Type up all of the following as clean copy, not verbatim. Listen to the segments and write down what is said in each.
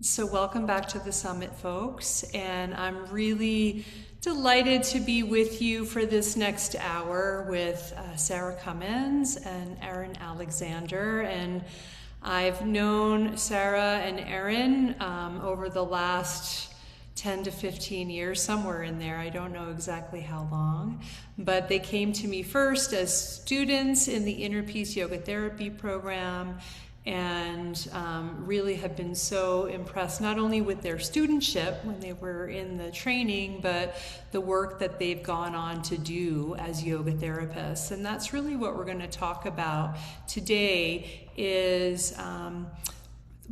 So, welcome back to the summit, folks. And I'm really delighted to be with you for this next hour with Sarah Cummins and Erin Alexander. And I've known Sarah and Erin over the last 10 to 15 years, somewhere in there. I don't know exactly how long, but they came to me first as students in the Inner Peace Yoga Therapy program, and really have been so impressed not only with their studentship when they were in the training, but the work that they've gone on to do as yoga therapists. And that's really what we're going to talk about today is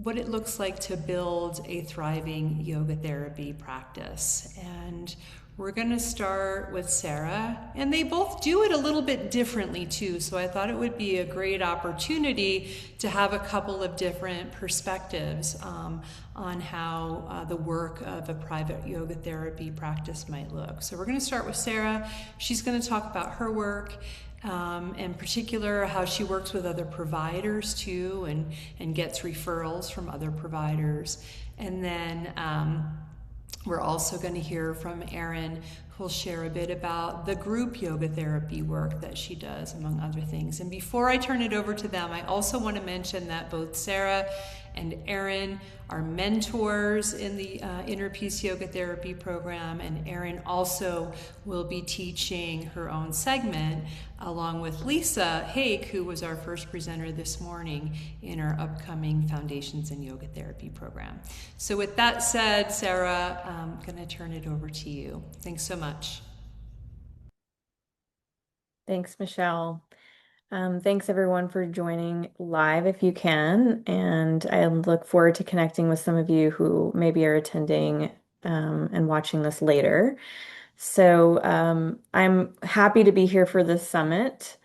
what it looks like to build a thriving yoga therapy practice. And we're going to start with Sarah, and they both do it a little bit differently too. So I thought it would be a great opportunity to have a couple of different perspectives on how the work of a private yoga therapy practice might look. So we're going to start with Sarah. She's going to talk about her work, in particular how she works with other providers too, and gets referrals from other providers. And then we're also going to hear from Erin, who'll share a bit about the group yoga therapy work that she does, among other things. And before I turn it over to them, I also want to mention that both Sarah and Erin are mentors in the Inner Peace Yoga Therapy program, and Erin also will be teaching her own segment along with Lisa Hake, who was our first presenter this morning in our upcoming Foundations in Yoga Therapy program. So with that said, Sarah, I'm going to turn it over to you. Thanks so much. Thanks, Michelle. Thanks everyone for joining live if you can, and I look forward to connecting with some of you who maybe are attending and watching this later. I'm happy to be here for this summit.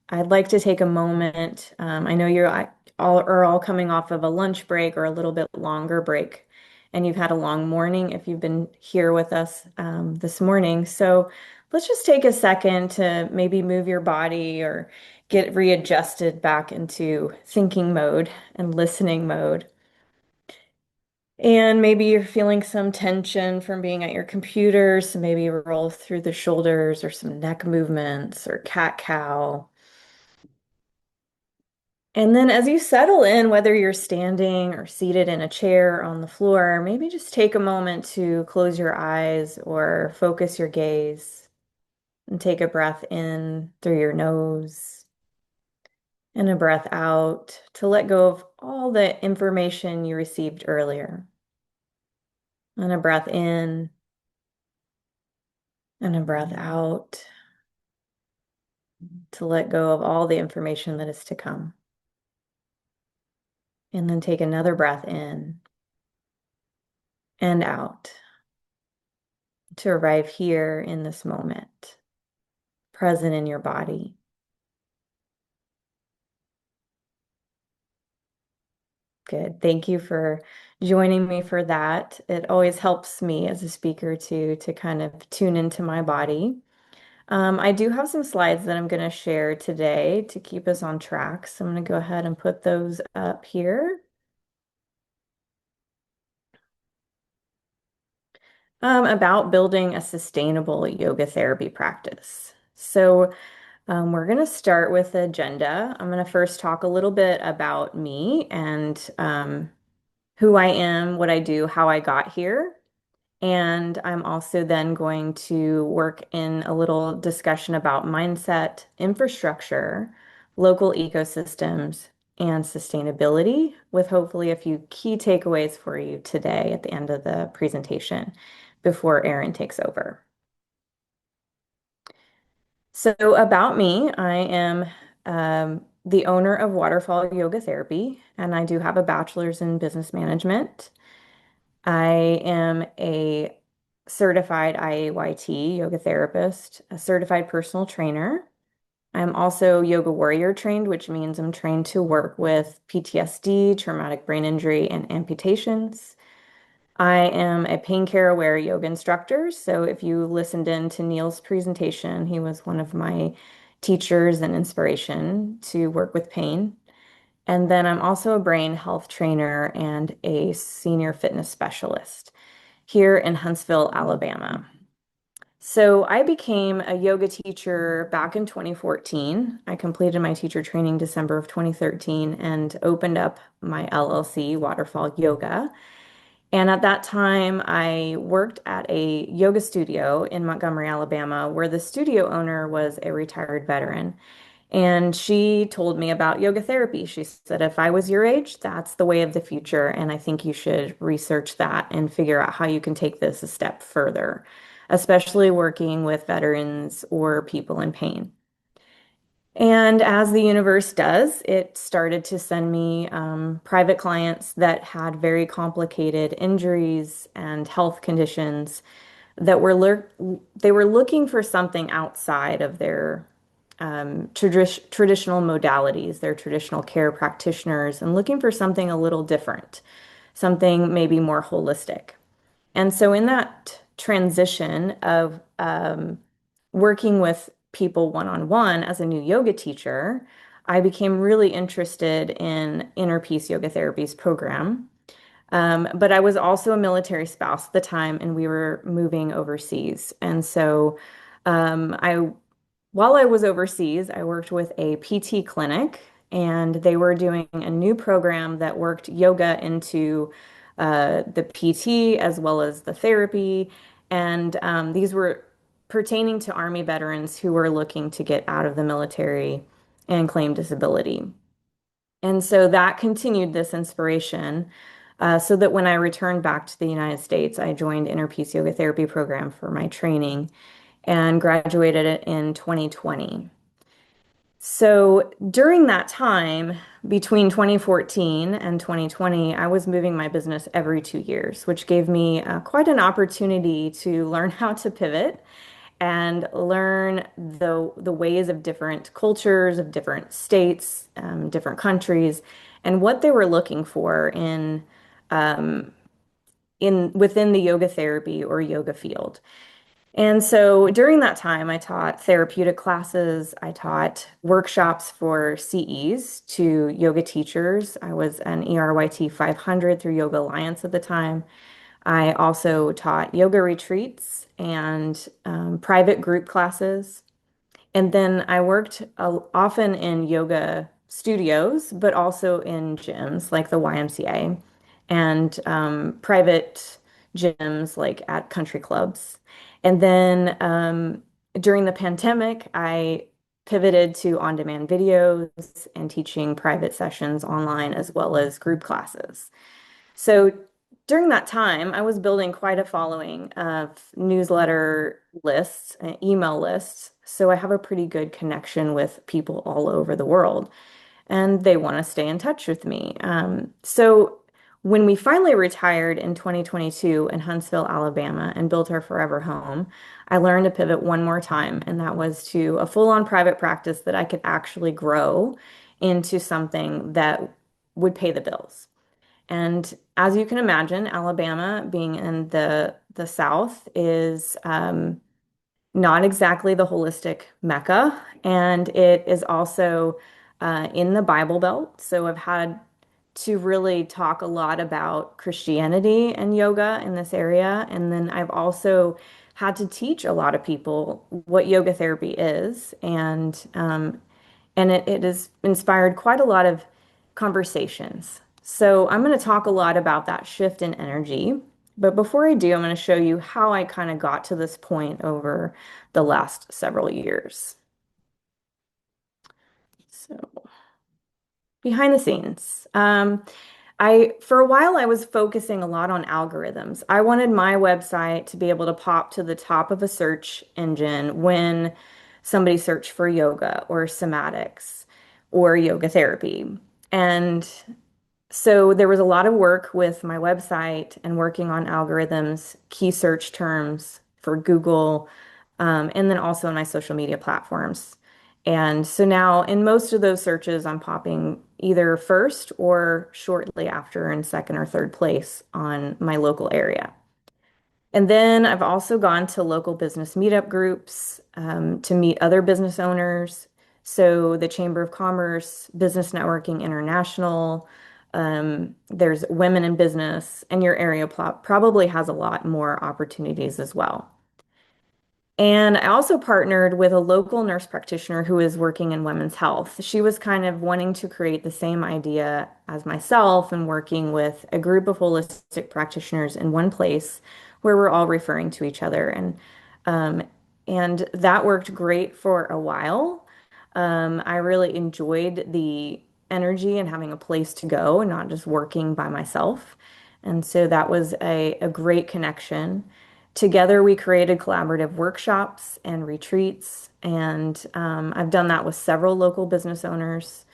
I'd like to take a moment. I know you're all coming off of a lunch break or a little bit longer break, and you've had a long morning if you've been here with us this morning. So let's just take a second to maybe move your body or get readjusted back into thinking mode and listening mode. And maybe you're feeling some tension from being at your computer, so maybe roll through the shoulders or some neck movements or cat-cow. And then as you settle in, whether you're standing or seated in a chair on the floor, maybe just take a moment to close your eyes or focus your gaze and take a breath in through your nose and a breath out to let go of all the information you received earlier. And a breath in and a breath out to let go of all the information that is to come. And then take another breath in and out to arrive here in this moment, present in your body. Good. Thank you for joining me for that. It always helps me as a speaker to kind of tune into my body. I do have some slides that I'm going to share today to keep us on track. So I'm going to go ahead and put those up here. About building a sustainable yoga therapy practice. We're going to start with the agenda. I'm going to first talk a little bit about me and who I am, what I do, how I got here. And I'm also then going to work in a little discussion about mindset, infrastructure, local ecosystems, and sustainability, with hopefully a few key takeaways for you today at the end of the presentation before Erin takes over. So, about me, I am the owner of Waterfall Yoga Therapy, and I do have a bachelor's in business management. I am a certified IAYT yoga therapist, a certified personal trainer. I'm also yoga warrior trained, which means I'm trained to work with PTSD, traumatic brain injury, and amputations. I am a pain care aware yoga instructor. So if you listened in to Neil's presentation, he was one of my teachers and inspiration to work with pain. And then I'm also a brain health trainer and a senior fitness specialist here in Huntsville, Alabama. So I became a yoga teacher back in 2014. I completed my teacher training December of 2013 and opened up my LLC, Waterfall Yoga. And at that time, I worked at a yoga studio in Montgomery, Alabama, where the studio owner was a retired veteran. And she told me about yoga therapy. She said, if I was your age, that's the way of the future. And I think you should research that and figure out how you can take this a step further, especially working with veterans or people in pain. And as the universe does, it started to send me private clients that had very complicated injuries and health conditions that they were looking for something outside of their traditional modalities, their traditional care practitioners, and looking for something a little different, something maybe more holistic. And so, in that transition of working with people one on one as a new yoga teacher, I became really interested in Inner Peace Yoga Therapies program. But I was also a military spouse at the time, and we were moving overseas. And so, I while I was overseas, I worked with a PT clinic, and they were doing a new program that worked yoga into the PT as well as the therapy. And these were pertaining to Army veterans who were looking to get out of the military and claim disability. And so that continued this inspiration. So that when I returned back to the United States, I joined Inner Peace Yoga Therapy program for my training and graduated it in 2020. So during that time, between 2014 and 2020, I was moving my business every 2 years, which gave me quite an opportunity to learn how to pivot and learn the ways of different cultures, of different states, different countries, and what they were looking for in within the yoga therapy or yoga field. And so during that time, I taught therapeutic classes. I taught workshops for CEs to yoga teachers. I was an ERYT 500 through Yoga Alliance at the time. I also taught yoga retreats and private group classes. And then I worked often in yoga studios, but also in gyms like the YMCA and private gyms like at country clubs. And then during the pandemic, I pivoted to on-demand videos and teaching private sessions online as well as group classes. So during that time, I was building quite a following of newsletter lists and email lists. So I have a pretty good connection with people all over the world, and they want to stay in touch with me. So when we finally retired in 2022 in Huntsville, Alabama, and built our forever home, I learned to pivot one more time, and that was to a full-on private practice that I could actually grow into something that would pay the bills. And as you can imagine, Alabama being in the South is not exactly the holistic Mecca, and it is also in the Bible Belt. So I've had to really talk a lot about Christianity and yoga in this area, and then I've also had to teach a lot of people what yoga therapy is, and it has inspired quite a lot of conversations. So I'm going to talk a lot about that shift in energy. But before I do, I'm going to show you how I kind of got to this point over the last several years. So behind the scenes. For a while, I was focusing a lot on algorithms. I wanted my website to be able to pop to the top of a search engine when somebody searched for yoga or somatics or yoga therapy. And so there was a lot of work with my website and working on algorithms, key search terms for Google, and then also on my social media platforms. And so now in most of those searches, I'm popping either first or shortly after in second or third place on my local area. And then I've also gone to local business meetup groups to meet other business owners, So the Chamber of Commerce, Business Networking International, there's Women in Business, and your area probably has a lot more opportunities as well. And I also partnered with a local nurse practitioner who is working in women's health. She was kind of wanting to create the same idea as myself and working with a group of holistic practitioners in one place where we're all referring to each other. Um, and that worked great for a while. I really enjoyed the energy and having a place to go and not just working by myself. And so that was a great connection. Together, we created collaborative workshops and retreats, and I've done that with several local business owners.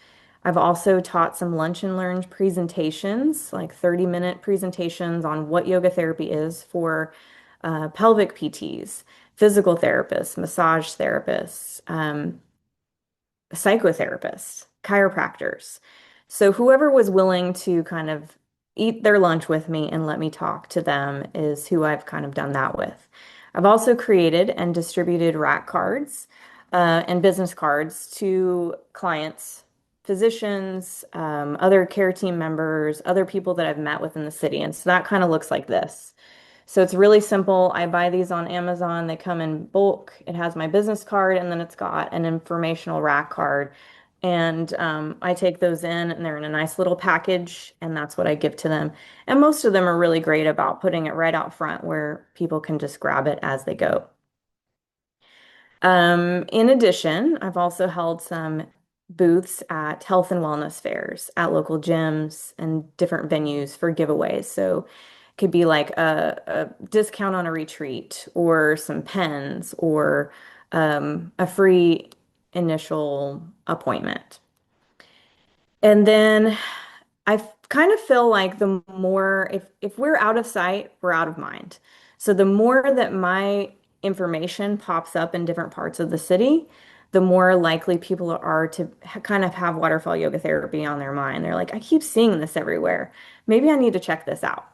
I've also taught some lunch and learn presentations, like 30-minute presentations on what yoga therapy is for pelvic PTs, physical therapists, massage therapists, psychotherapists, chiropractors. So whoever was willing to kind of eat their lunch with me and let me talk to them is who I've kind of done that with. I've also created and distributed rack cards and business cards to clients, physicians, other care team members, other people that I've met within the city. And so that kind of looks like this. So it's really simple. I buy these on Amazon. They come in bulk. It has my business card and then it's got an informational rack card. And I take those in and they're in a nice little package and that's what I give to them. And most of them are really great about putting it right out front where people can just grab it as they go. In addition, I've also held some booths at health and wellness fairs at local gyms and different venues for giveaways. So it could be like a discount on a retreat or some pens or a free initial appointment. And then kind of feel like the more if we're out of sight, we're out of mind. So the more that my information pops up in different parts of the city, the more likely people are to kind of have waterfall yoga therapy on their mind. They're like, I keep seeing this everywhere. Maybe I need to check this out.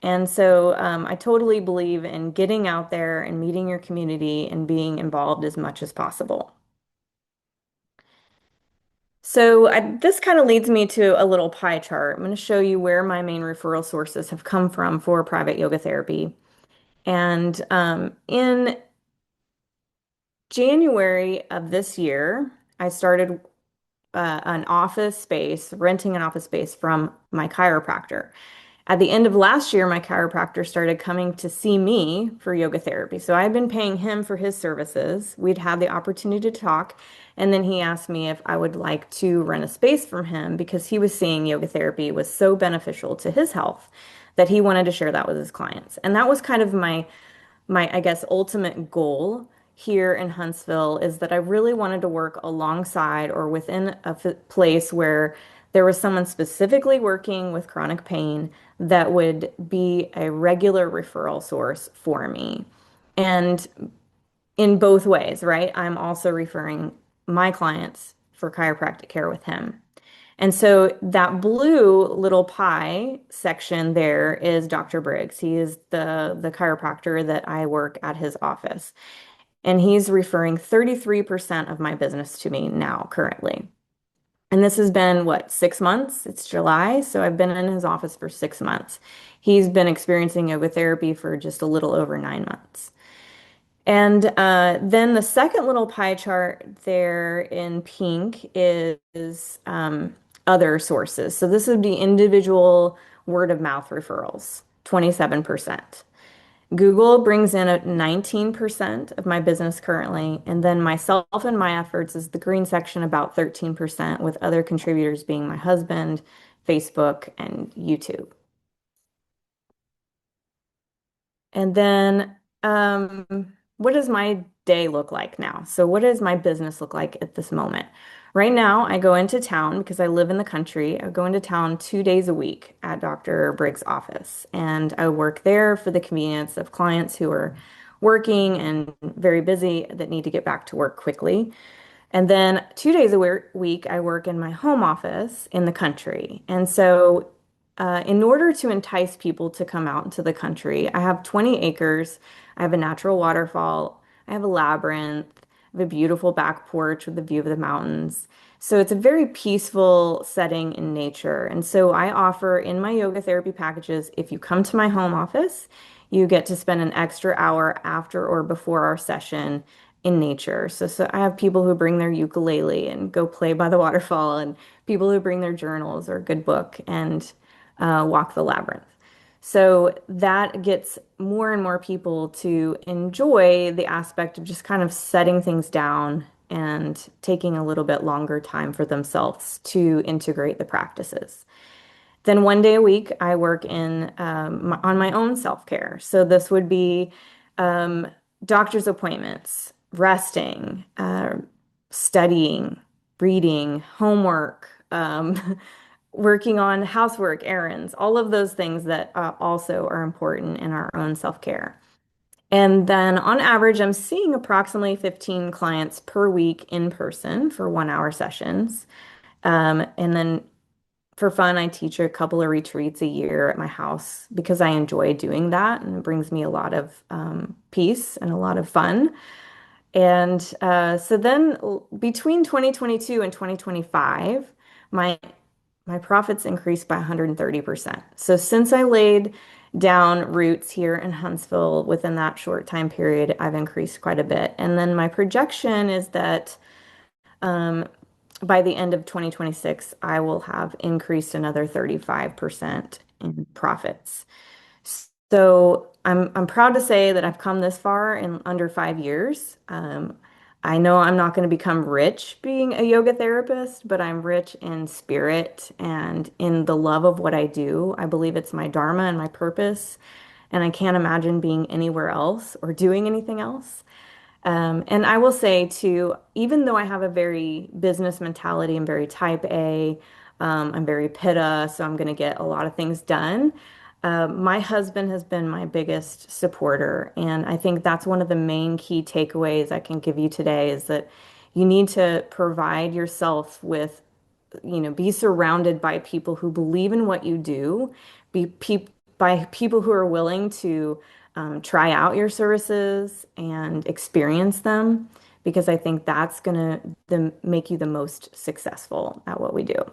And so I totally believe in getting out there and meeting your community and being involved as much as possible. So this kind of leads me to a little pie chart. I'm going to show you where my main referral sources have come from for private yoga therapy. And in January of this year, I started an office space, renting an office space from my chiropractor. At the end of last year, my chiropractor started coming to see me for yoga therapy. So I've been paying him for his services. We'd had the opportunity to talk. And then he asked me if I would like to rent a space from him because he was seeing yoga therapy was so beneficial to his health that he wanted to share that with his clients. And that was kind of my, I guess, ultimate goal here in Huntsville is that I really wanted to work alongside or within a place where there was someone specifically working with chronic pain that would be a regular referral source for me. And in both ways, right? I'm also referring my clients for chiropractic care with him. And so that blue little pie section there is Dr. Briggs. He is the chiropractor that I work at his office. And he's referring 33% of my business to me now currently. And this has been what, 6 months? It's July, so I've been in his office for 6 months. He's been experiencing yoga therapy for just a little over 9 months. And then the second little pie chart there in pink is other sources. So this would be individual word of mouth referrals, 27%. Google brings in at 19% of my business currently, and then myself and my efforts is the green section about 13%, with other contributors being my husband, Facebook, and YouTube. And then, what does my day look like now? So, what does my business look like at this moment? Right now, I go into town because I live in the country. I go into town 2 days a week at Dr. Briggs' office, and I work there for the convenience of clients who are working and very busy that need to get back to work quickly. And then 2 days a week, I work in my home office in the country. And so, in order to entice people to come out into the country, I have 20 acres. I have a natural waterfall. I have a labyrinth, I have a beautiful back porch with a view of the mountains. So it's a very peaceful setting in nature. And so I offer in my yoga therapy packages, if you come to my home office, you get to spend an extra hour after or before our session in nature. So I have people who bring their ukulele and go play by the waterfall, and people who bring their journals or a good book and walk the labyrinth. So that gets more and more people to enjoy the aspect of just kind of setting things down and taking a little bit longer time for themselves to integrate the practices. Then 1 day a week, I work on my own self-care. So this would be um, doctor's appointments, resting, studying, reading, homework, working on housework, errands, all of those things that also are important in our own self-care. And then on average, I'm seeing approximately 15 clients per week in person for 1 hour sessions. And then for fun, I teach a couple of retreats a year at my house because I enjoy doing that and it brings me a lot of peace and a lot of fun. And so then between 2022 and 2025, my my profits increased by 130%. So since I laid down roots here in Huntsville within that short time period, I've increased quite a bit. And then my projection is that um, by the end of 2026, I will have increased another 35% in profits. So I'm proud to say that I've come this far in under 5 years. I know I'm not going to become rich being a yoga therapist, but I'm rich in spirit and in the love of what I do. I believe it's my dharma and my purpose, and I can't imagine being anywhere else or doing anything else. And I will say too, even though I have a very business mentality, I'm very type A, I'm very pitta, so I'm going to get a lot of things done. My husband has been my biggest supporter, and I think that's one of the main key takeaways I can give you today is that you need to provide yourself with, be surrounded by people who believe in what you do, by people who are willing to try out your services and experience them, because I think that's going to make you the most successful at what we do.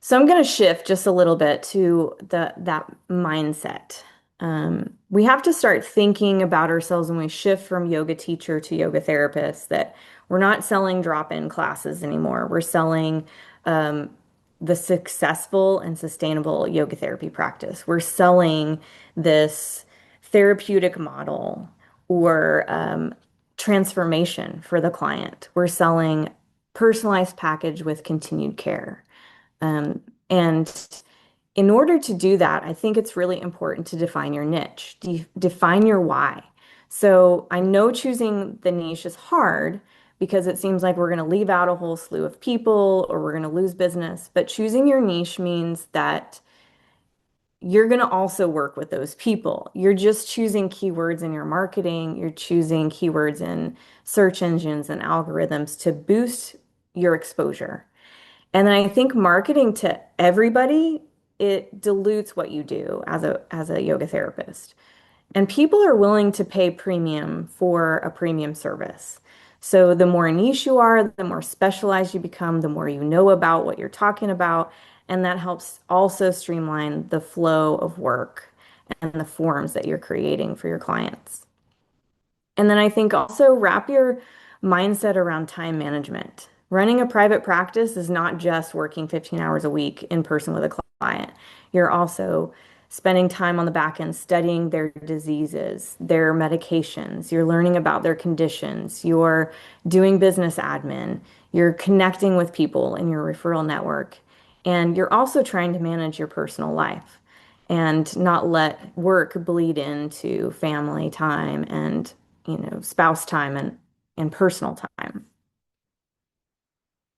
So I'm going to shift just a little bit to that mindset. We have to start thinking about ourselves when we shift from yoga teacher to yoga therapist that we're not selling drop-in classes anymore. We're selling um, the successful and sustainable yoga therapy practice. We're selling this therapeutic model or transformation for the client. We're selling personalized package with continued care. And in order to do that, I think it's really important to define your niche, define your why. So I know choosing the niche is hard because it seems like we're going to leave out a whole slew of people or we're going to lose business. But choosing your niche means that you're going to also work with those people. You're just choosing keywords in your marketing, you're choosing keywords in search engines and algorithms to boost your exposure. And then I think marketing to everybody, it dilutes what you do as a yoga therapist. And people are willing to pay premium for a premium service. So the more niche you are, the more specialized you become, the more you know about what you're talking about. And that helps also streamline the flow of work and the forms that you're creating for your clients. And then I think also wrap your mindset around time management. Running a private practice is not just working 15 hours a week in person with a client. You're also spending time on the back end studying their diseases, their medications. You're learning about their conditions. You're doing business admin. You're connecting with people in your referral network. And you're also trying to manage your personal life and not let work bleed into family time and, spouse time and personal time.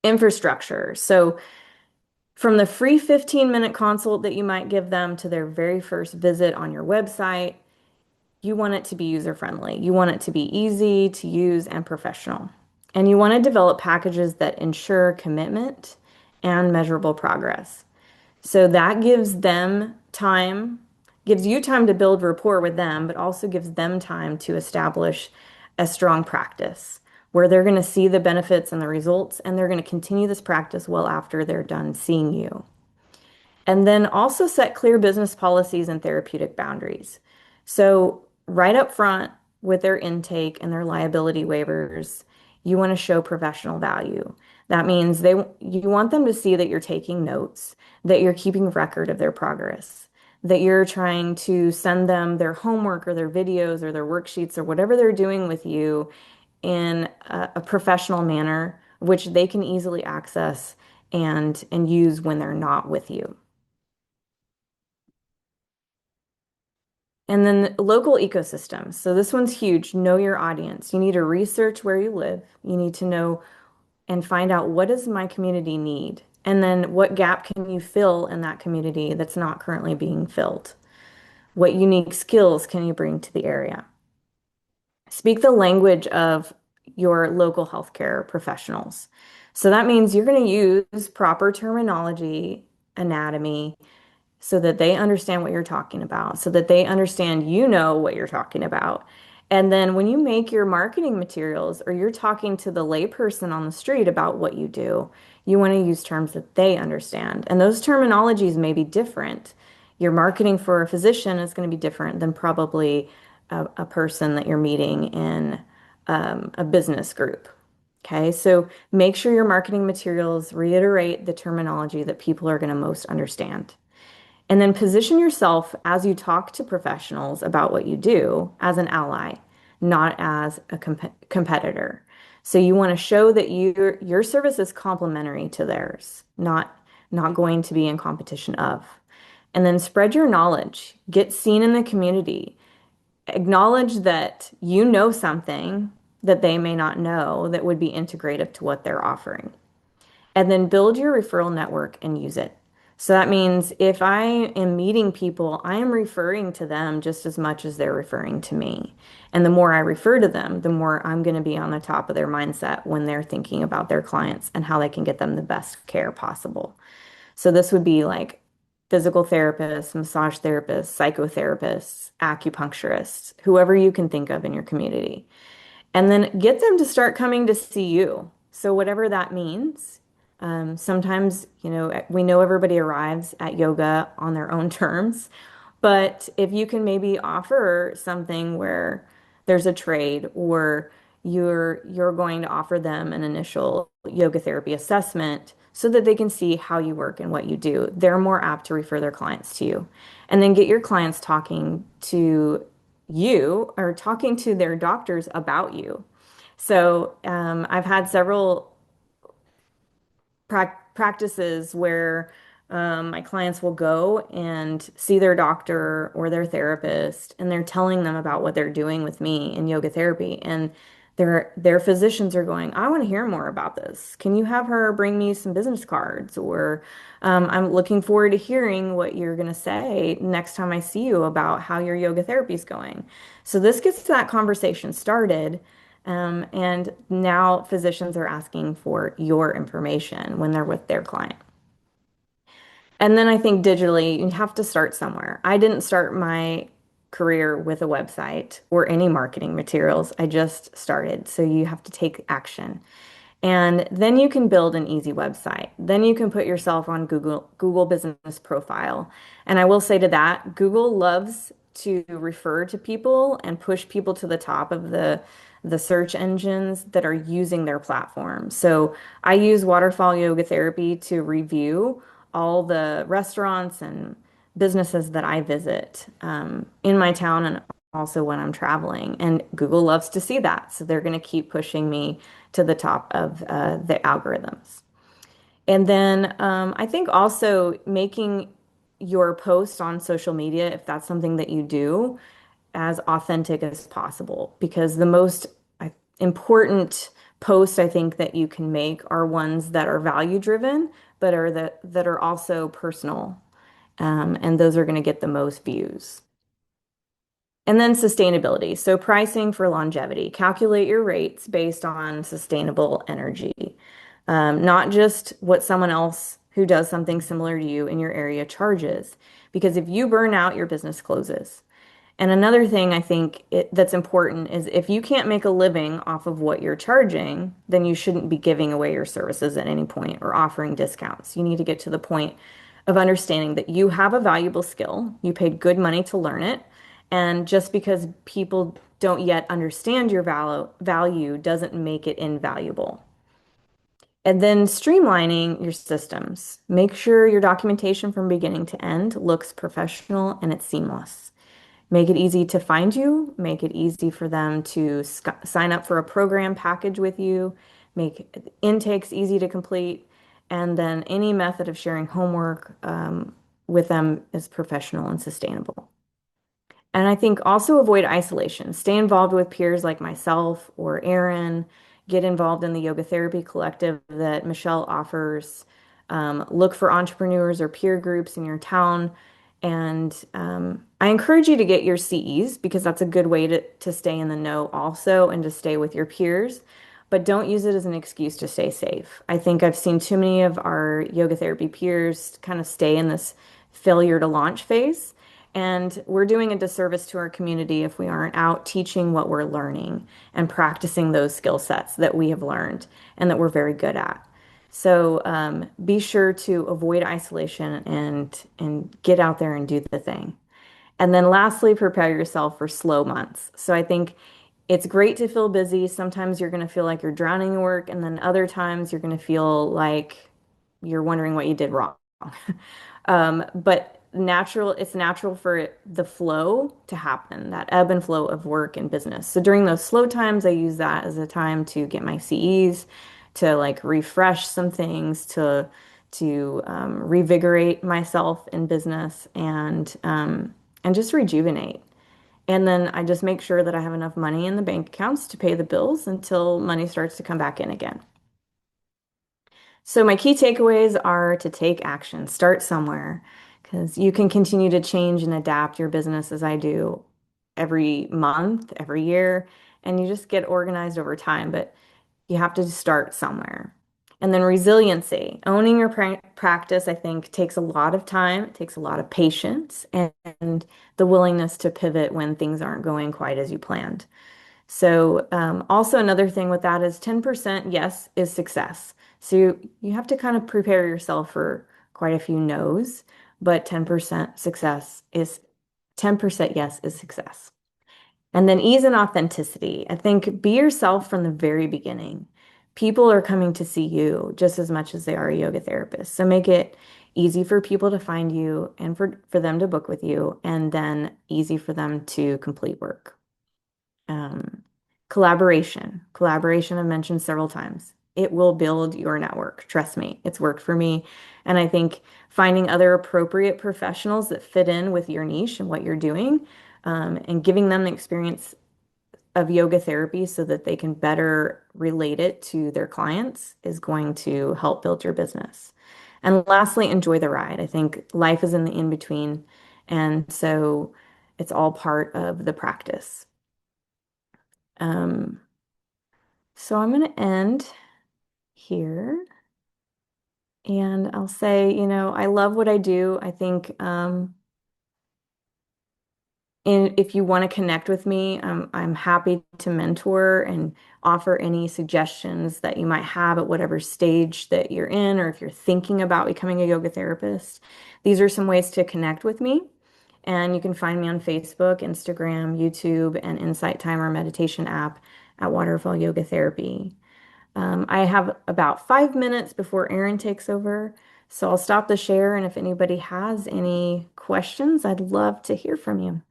Infrastructure. So from the free 15-minute consult that you might give them to their very first visit on your website, you want it to be user friendly. You want it to be easy to use and professional. And you want to develop packages that ensure commitment and measurable progress. So that gives them time, gives you time to build rapport with them, but also gives them time to establish a strong practice where they're going to see the benefits and the results, and they're going to continue this practice well after they're done seeing you. And then also set clear business policies and therapeutic boundaries. So, right up front with their intake and their liability waivers, you want to show professional value. That means you want them to see that you're taking notes, that you're keeping record of their progress, that you're trying to send them their homework or their videos or their worksheets or whatever they're doing with you in a professional manner, which they can easily access and use when they're not with you. And then local ecosystems. So this one's huge. Know your audience. You need to research where you live. You need to know and find out what does my community need? And then what gap can you fill in that community that's not currently being filled? What unique skills can you bring to the area? Speak the language of your local healthcare professionals. So that means you're going to use proper terminology, anatomy, so that they understand what you're talking about, so that they understand you know what you're talking about. And then when you make your marketing materials or you're talking to the layperson on the street about what you do, you want to use terms that they understand. And those terminologies may be different. Your marketing for a physician is going to be different than probably a person that you're meeting in a business group. Okay, so make sure your marketing materials reiterate the terminology that people are going to most understand. And then position yourself as you talk to professionals about what you do as an ally, not as a competitor. So you want to show that your service is complementary to theirs, not going to be in competition of. And then spread your knowledge, get seen in the community, acknowledge that you know something that they may not know that would be integrative to what they're offering, and then build your referral network and use it. So that means if I am meeting people, I am referring to them just as much as they're referring to me. And the more I refer to them, the more I'm going to be on the top of their mindset when they're thinking about their clients and how they can get them the best care possible. So this would be like physical therapists, massage therapists, psychotherapists, acupuncturists, whoever you can think of in your community. And then get them to start coming to see you. So whatever that means. Sometimes, we know everybody arrives at yoga on their own terms, but if you can maybe offer something where there's a trade or you're going to offer them an initial yoga therapy assessment so that they can see how you work and what you do, they're more apt to refer their clients to you. And then get your clients talking to you or talking to their doctors about you. So I've had several practices where my clients will go and see their doctor or their therapist, and they're telling them about what they're doing with me in yoga therapy. And their physicians are going, I want to hear more about this. Can you have her bring me some business cards? Or I'm looking forward to hearing what you're going to say next time I see you about how your yoga therapy is going. So this gets that conversation started. And now physicians are asking for your information when they're with their client. And then I think digitally, you have to start somewhere. I didn't start my career with a website or any marketing materials. I just started. So you have to take action. And then you can build an easy website. Then you can put yourself on Google Business Profile. And I will say to that, Google loves to refer to people and push people to the top of the search engines that are using their platform. So I use Waterfall Yoga Therapy to review all the restaurants and businesses that I visit in my town and also when I'm traveling. And Google loves to see that. So they're going to keep pushing me to the top of the algorithms. And then I think also making your post on social media, if that's something that you do, as authentic as possible. Because the most important posts I think that you can make are ones that are value driven, but that are also personal. And those are going to get the most views. And then sustainability. So pricing for longevity. Calculate your rates based on sustainable energy, not just what someone else who does something similar to you in your area charges. Because if you burn out, your business closes. And another thing I think that's important is if you can't make a living off of what you're charging, then you shouldn't be giving away your services at any point or offering discounts. You need to get to the point of understanding that you have a valuable skill, you paid good money to learn it, and just because people don't yet understand your value doesn't make it invaluable. And then streamlining your systems. Make sure your documentation from beginning to end looks professional and it's seamless. Make it easy to find you, make it easy for them to sign up for a program package with you, make intakes easy to complete, and then any method of sharing homework with them is professional and sustainable. And I think also avoid isolation. Stay involved with peers like myself or Erin. Get involved in the yoga therapy collective that Michelle offers. Look for entrepreneurs or peer groups in your town. And I encourage you to get your CEs because that's a good way to stay in the know also and to stay with your peers. But don't use it as an excuse to stay safe. I think I've seen too many of our yoga therapy peers kind of stay in this failure to launch phase. And we're doing a disservice to our community if we aren't out teaching what we're learning and practicing those skill sets that we have learned and that we're very good at. So be sure to avoid isolation and get out there and do the thing. And then lastly, prepare yourself for slow months. So I think it's great to feel busy. Sometimes you're going to feel like you're drowning in work, and then other times you're going to feel like you're wondering what you did wrong. But it's natural for the flow to happen, that ebb and flow of work and business. So during those slow times, I use that as a time to get my CEs, to like refresh some things, to revigorate myself in business and just rejuvenate. And then I just make sure that I have enough money in the bank accounts to pay the bills until money starts to come back in again. So my key takeaways are to take action, start somewhere, because you can continue to change and adapt your business as I do every month, every year, and you just get organized over time, but you have to start somewhere. And then resiliency, owning your practice, I think takes a lot of time, it takes a lot of patience and the willingness to pivot when things aren't going quite as you planned. So, also another thing with that is 10% yes is success. So you have to kind of prepare yourself for quite a few no's, but 10% yes is success. And then ease and authenticity. I think be yourself from the very beginning. People are coming to see you just as much as they are a yoga therapist. So make it easy for people to find you and for them to book with you, and then easy for them to complete work. Um, Collaboration. Collaboration I've mentioned several times. It will build your network. Trust me, it's worked for me. And I think finding other appropriate professionals that fit in with your niche and what you're doing, and giving them the experience of yoga therapy so that they can better relate it to their clients is going to help build your business. And lastly, enjoy the ride. I think life is in the in between. And so it's all part of the practice. Um, so I'm going to end here and I'll say, I love what I do. I think, and if you want to connect with me, I'm happy to mentor and offer any suggestions that you might have at whatever stage that you're in, or if you're thinking about becoming a yoga therapist. These are some ways to connect with me. And you can find me on Facebook, Instagram, YouTube, and Insight Timer meditation app at Waterfall Yoga Therapy. I have about 5 minutes before Erin takes over, so I'll stop the share. And if anybody has any questions, I'd love to hear from you.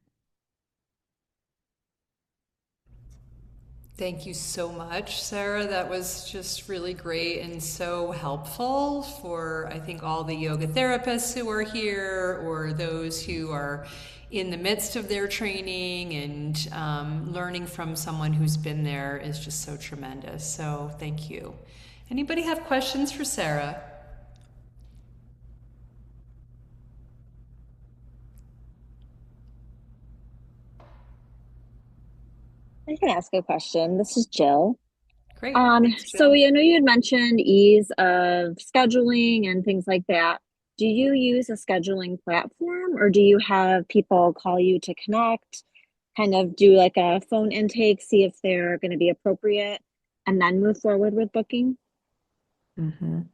Thank you so much, Sarah. That was just really great and so helpful for, I think, all the yoga therapists who are here or those who are in the midst of their training, and learning from someone who's been there is just so tremendous. So thank you. Anybody have questions for Sarah? I can ask a question. This is Jill. Great. Thanks, So Jill. I know you had mentioned ease of scheduling and things like that. Do you use a scheduling platform or do you have people call you to connect? kind of do like a phone intake, see if they're going to be appropriate, and then move forward with booking? Mhm.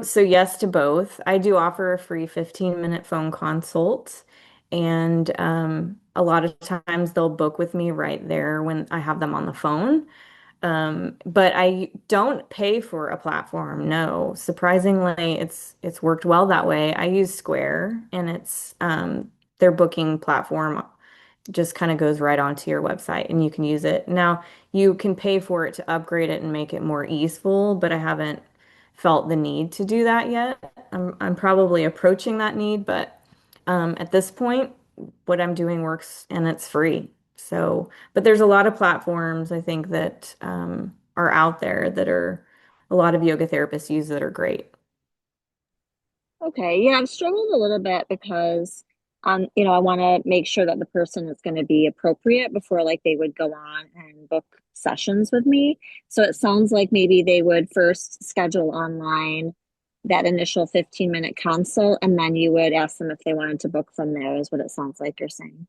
So yes to both. I do offer a free 15-minute phone consult, and a lot of times they'll book with me right there when I have them on the phone. But I don't pay for a platform. No, surprisingly, it's worked well that way. I use Square, and it's their booking platform just kind of goes right onto your website, and you can use it. Now, you can pay for it to upgrade it and make it more easeful, but I haven't felt the need to do that yet. I'm probably approaching that need, but at this point, what I'm doing works and it's free. So, but there's a lot of platforms I think that are out there that are a lot of yoga therapists use that are great. Okay, yeah, I've struggled a little bit because I want to make sure that the person is going to be appropriate before like they would go on and book sessions with me. So it sounds like maybe they would first schedule online that initial 15-minute consult, and then you would ask them if they wanted to book from there, is what it sounds like you're saying.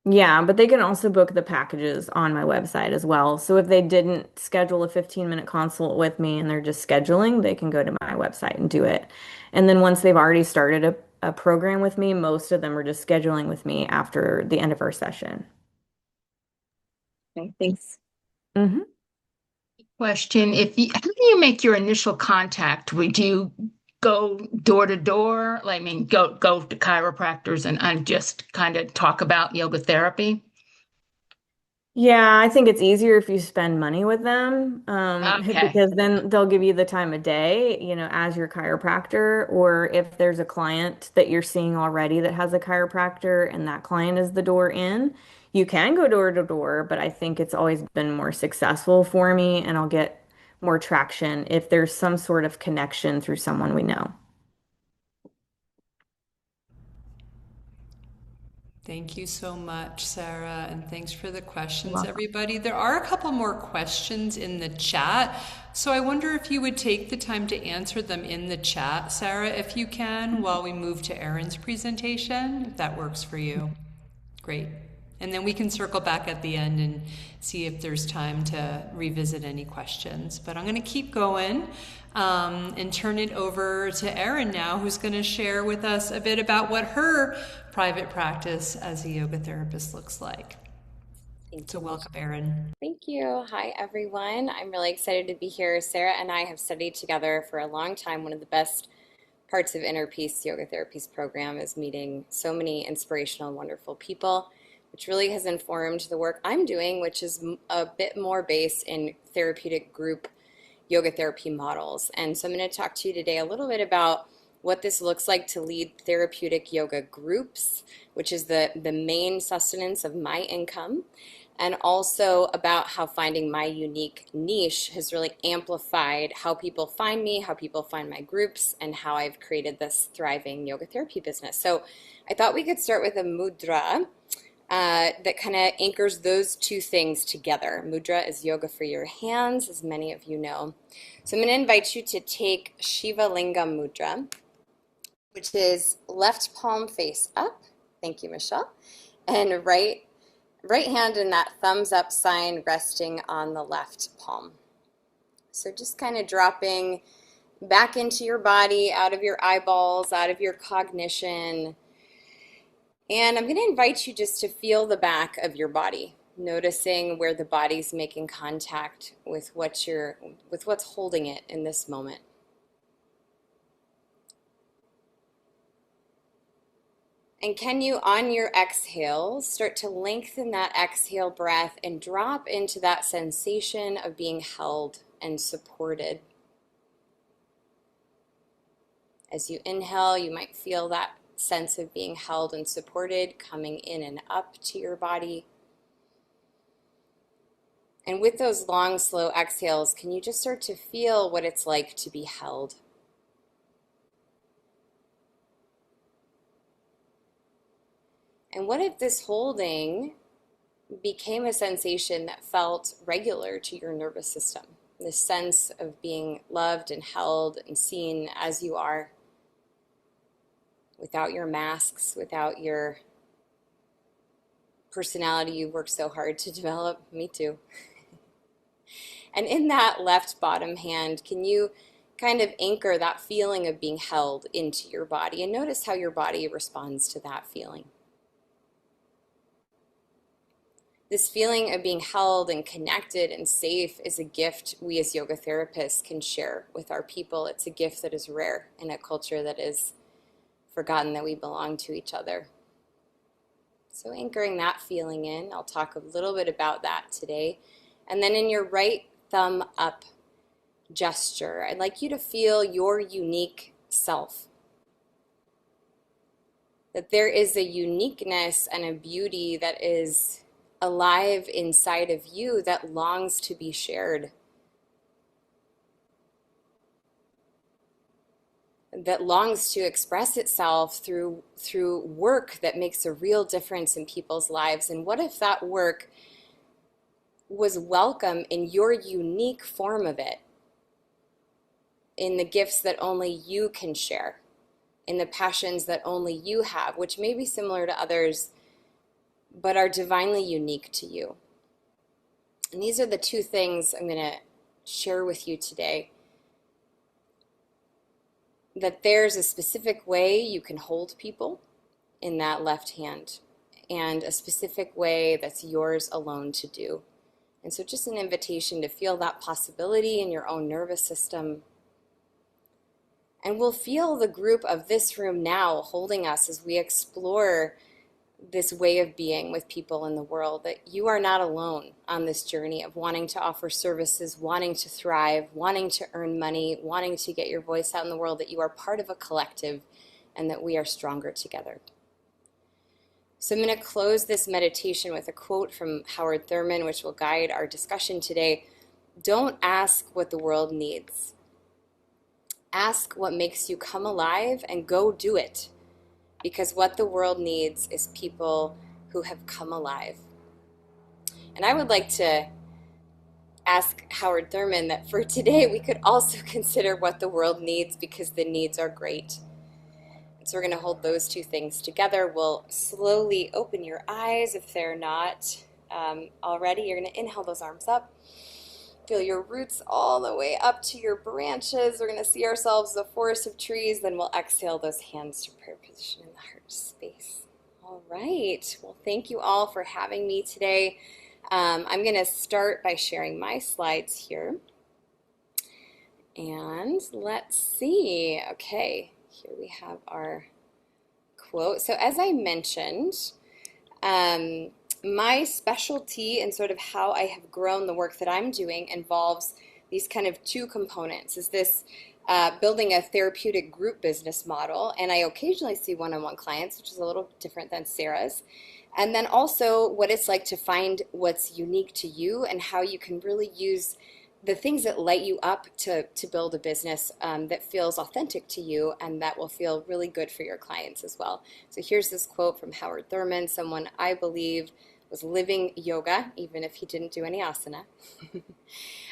Yeah, but they can also book the packages on my website as well. So if they didn't schedule a 15-minute consult with me and they're just scheduling, they can go to my website and do it. And then once they've already started a program with me, most of them are just scheduling with me after the end of our session. Okay, thanks. Hmm. Question, how do you make your initial contact? Would you go door to door? Like, I mean, go to chiropractors and just kind of talk about yoga therapy? Yeah, I think it's easier if you spend money with them, Okay. because then they'll give you the time of day, as your chiropractor, or if there's a client that you're seeing already that has a chiropractor and that client is the door in, you can go door to door, but I think it's always been more successful for me and I'll get more traction if there's some sort of connection through someone we know. Thank you so much, Sarah, and thanks for the You're questions, welcome. everybody. There are a couple more questions in the chat, so I wonder if you would take the time to answer them in the chat, Sarah, if you can, while we move to Erin's presentation, if that works for you. Great. And then we can circle back at the end and see if there's time to revisit any questions. But I'm going to keep going and turn it over to Erin now, who's going to share with us a bit about what her private practice as a yoga therapist looks like. Thank So, you, welcome, Michelle. Erin. Thank you. Hi, everyone. I'm really excited to be here. Sarah and I have studied together for a long time. One of the best parts of Inner Peace Yoga Therapies program is meeting so many inspirational, wonderful people, which really has informed the work I'm doing, which is a bit more based in therapeutic group yoga therapy models. And so I'm going to talk to you today a little bit about what this looks like to lead therapeutic yoga groups, which is the main sustenance of my income, and also about how finding my unique niche has really amplified how people find me, how people find my groups, and how I've created this thriving yoga therapy business. So I thought we could start with a mudra that kind of anchors those two things together. Mudra is yoga for your hands, as many of you know. So I'm going to invite you to take Shiva Lingam Mudra, which is left palm face up. Thank you, Michelle. And right hand in that thumbs up sign resting on the left palm. So just kind of dropping back into your body, out of your eyeballs, out of your cognition. And I'm going to invite you just to feel the back of your body, noticing where the body's making contact with what's holding it in this moment. And can you, on your exhale, start to lengthen that exhale breath and drop into that sensation of being held and supported. As you inhale, you might feel that sense of being held and supported coming in and up to your body. And with those long, slow exhales, can you just start to feel what it's like to be held? And what if this holding became a sensation that felt regular to your nervous system? This sense of being loved and held and seen as you are, without your masks, without your personality you've worked so hard to develop. Me too. And in that left bottom hand, can you kind of anchor that feeling of being held into your body and notice how your body responds to that feeling? This feeling of being held and connected and safe is a gift we as yoga therapists can share with our people. It's a gift that is rare in a culture that is forgotten that we belong to each other. So anchoring that feeling in, I'll talk a little bit about that today. And then in your right thumb up gesture, I'd like you to feel your unique self. That there is a uniqueness and a beauty that is alive inside of you that longs to be shared. That longs to express itself through work that makes a real difference in people's lives. And what if that work was welcome in your unique form of it, in the gifts that only you can share, in the passions that only you have, which may be similar to others, but are divinely unique to you. And these are the two things I'm going to share with you today. That there's a specific way you can hold people in that left hand, and a specific way that's yours alone to do. And so just an invitation to feel that possibility in your own nervous system. And we'll feel the group of this room now holding us as we explore this way of being with people in the world, that you are not alone on this journey of wanting to offer services, wanting to thrive, wanting to earn money, wanting to get your voice out in the world, that you are part of a collective and that we are stronger together. So I'm going to close this meditation with a quote from Howard Thurman, which will guide our discussion today. Don't ask what the world needs. Ask what makes you come alive and go do it. Because what the world needs is people who have come alive. And I would like to ask Howard Thurman that for today we could also consider what the world needs, because the needs are great. And so we're going to hold those two things together. We'll slowly open your eyes if they're not already. You're going to inhale those arms up. Feel your roots all the way up to your branches. We're going to see ourselves as a forest of trees. Then we'll exhale those hands to prayer position in the heart space. All right. Well, thank you all for having me today. I'm going to start by sharing my slides here. And let's see. Okay, here we have our quote. So as I mentioned, my specialty and sort of how I have grown the work that I'm doing involves these kind of two components. Is this building a therapeutic group business model, and I occasionally see one-on-one clients, which is a little different than Sarah's. And then also what it's like to find what's unique to you and how you can really use the things that light you up to build a business that feels authentic to you and that will feel really good for your clients as well. So here's this quote from Howard Thurman, someone I believe was living yoga, even if he didn't do any asana.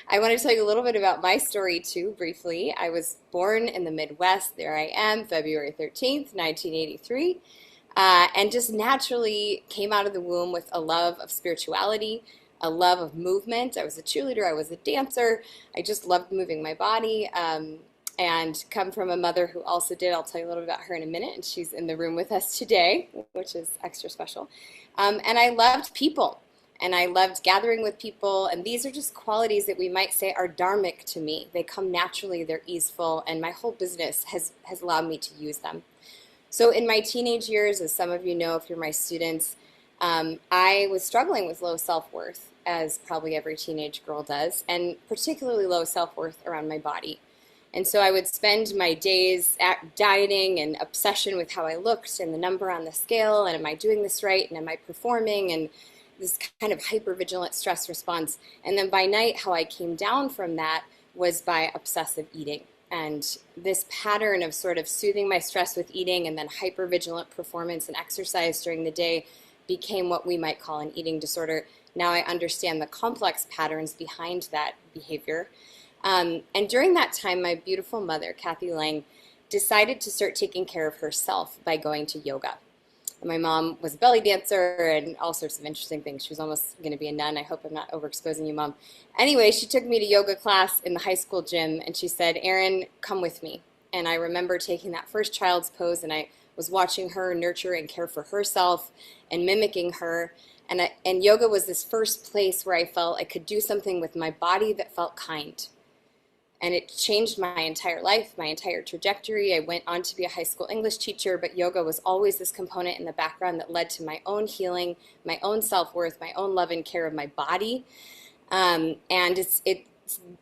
I want to tell you a little bit about my story too, briefly. I was born in the Midwest. There I am, February 13th, 1983. And just naturally came out of the womb with a love of spirituality, a love of movement. I was a cheerleader, I was a dancer. I just loved moving my body, and come from a mother who also did. I'll tell you a little bit about her in a minute, and she's in the room with us today, which is extra special. And I loved people, and I loved gathering with people, and these are just qualities that we might say are dharmic to me. They come naturally, they're easeful, and my whole business has allowed me to use them. So in my teenage years, as some of you know if you're my students, I was struggling with low self-worth, as probably every teenage girl does, and particularly low self-worth around my body. And so I would spend my days dieting and obsession with how I looked and the number on the scale, and am I doing this right, and am I performing, and this kind of hypervigilant stress response. And then by night, how I came down from that was by obsessive eating. And this pattern of sort of soothing my stress with eating and then hypervigilant performance and exercise during the day became what we might call an eating disorder. Now I understand the complex patterns behind that behavior. And during that time, my beautiful mother, Kathy Lang, decided to start taking care of herself by going to yoga. And my mom was a belly dancer and all sorts of interesting things. She was almost going to be a nun. I hope I'm not overexposing you, Mom. Anyway, she took me to yoga class in the high school gym, and she said, Erin, come with me. And I remember taking that first child's pose, and I was watching her nurture and care for herself and mimicking her. And yoga was this first place where I felt I could do something with my body that felt kind. And it changed my entire life, my entire trajectory. I went on to be a high school English teacher, but yoga was always this component in the background that led to my own healing, my own self-worth, my own love and care of my body. And it's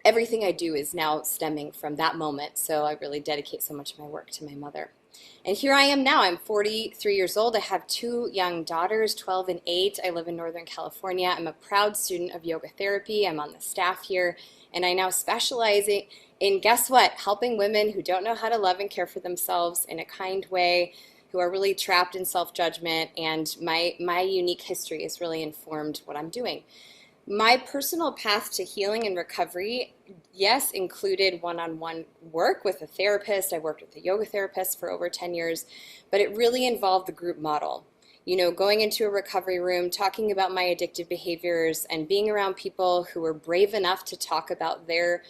everything I do is now stemming from that moment. So I really dedicate so much of my work to my mother. And here I am now. I'm 43 years old. I have 2 young daughters, 12 and 8. I live in Northern California. I'm a proud student of yoga therapy. I'm on the staff here. And I now specialize in, guess what, helping women who don't know how to love and care for themselves in a kind way, who are really trapped in self-judgment. And my unique history has really informed what I'm doing. My personal path to healing and recovery, yes, included one-on-one work with a therapist. I worked with a yoga therapist for over 10 years, but it really involved the group model. You know, going into a recovery room, talking about my addictive behaviors, and being around people who were brave enough to talk about their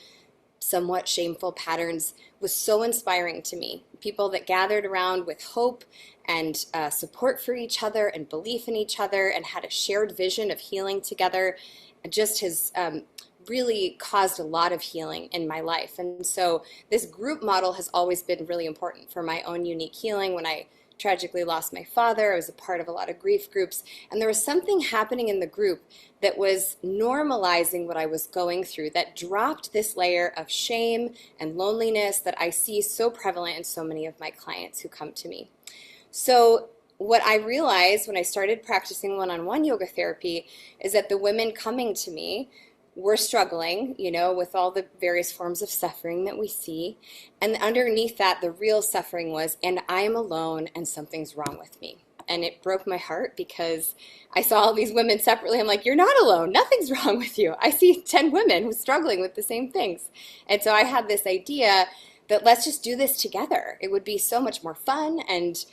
somewhat shameful patterns was so inspiring to me. People that gathered around with hope and support for each other and belief in each other and had a shared vision of healing together just has really caused a lot of healing in my life. And so this group model has always been really important for my own unique healing. When I tragically lost my father, I was a part of a lot of grief groups, and there was something happening in the group that was normalizing what I was going through, that dropped this layer of shame and loneliness that I see so prevalent in so many of my clients who come to me. So what I realized when I started practicing one-on-one yoga therapy is that the women coming to me were struggling, you know, with all the various forms of suffering that we see. And underneath that, the real suffering was, and I am alone and something's wrong with me. And it broke my heart because I saw all these women separately. I'm like, you're not alone. Nothing's wrong with you. I see 10 women who's struggling with the same things. And so I had this idea that let's just do this together. It would be so much more fun. And